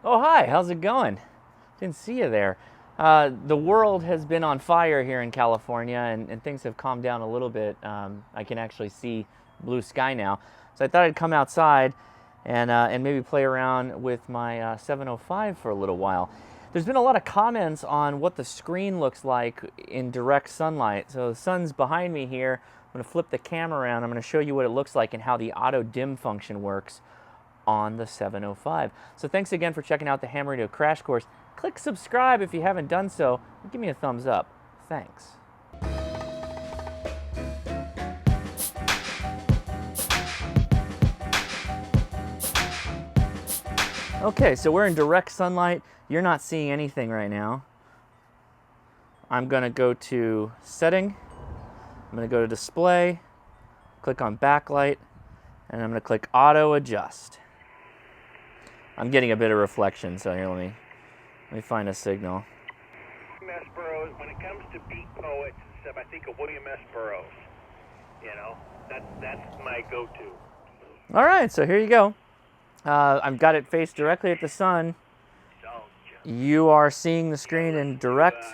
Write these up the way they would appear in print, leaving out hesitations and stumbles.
Oh, hi, how's it going? Didn't see you there. The world has been on fire here in California, and things have calmed down a little bit. I can actually see blue sky now. So I thought I'd come outside and maybe play around with my 705 for a little while. There's been a lot of comments on what the screen looks like in direct sunlight. So the sun's behind me here. I'm going to flip the camera around. I'm going to show you what it looks like and how the auto dim function works on the 705. So thanks again for checking out the Ham Radio Crash Course. Click subscribe if you haven't done so. Give me a thumbs up. Thanks. Okay, so we're in direct sunlight. You're not seeing anything right now. I'm going to go to Setting. I'm going to go to Display, click on Backlight, and I'm going to click Auto Adjust. I'm getting a bit of reflection, so here, let me find a signal. S. Burroughs, when it comes to beat poets and stuff, I think of William S. Burroughs. You know, that's my go-to. All right, so here you go. I've got it faced directly at the sun. You are seeing the screen in direct,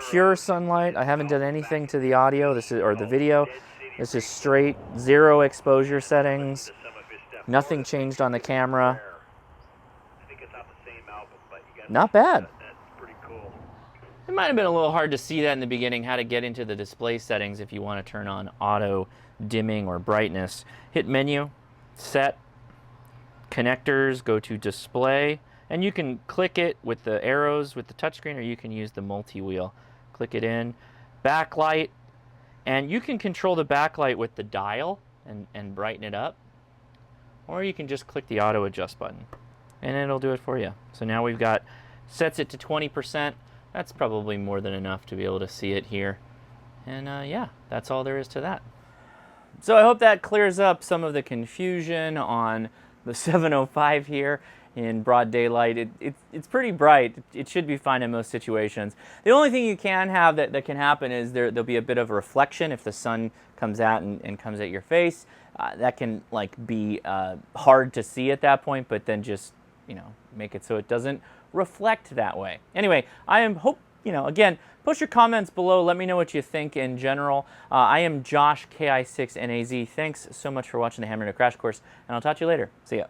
pure sunlight. I haven't done anything to the audio, or the video. This is straight, zero exposure settings. Nothing changed on the camera. Not bad. It might have been a little hard to see that in the beginning, how to get into the display settings if you want to turn on auto dimming or brightness. Hit Menu, Set, Connectors, go to Display, and you can click it with the arrows with the touchscreen, or you can use the multi-wheel. Click it in. Backlight, and you can control the backlight with the dial and brighten it up, or you can just click the Auto Adjust button, and it'll do it for you. So now we've got, sets it to 20%. That's probably more than enough to be able to see it here. And yeah, that's all there is to that. So I hope that clears up some of the confusion on the 705 here in broad daylight. It's pretty bright. It should be fine in most situations. The only thing you can have that can happen is there'll be a bit of a reflection if the sun comes out and comes at your face. That can be hard to see at that point, but then just make it so it doesn't reflect that way. Anyway, again, post your comments below. Let me know what you think in general. I am Josh, KI6NAZ. Thanks so much for watching the Ham Radio Crash Course, and I'll talk to you later. See ya.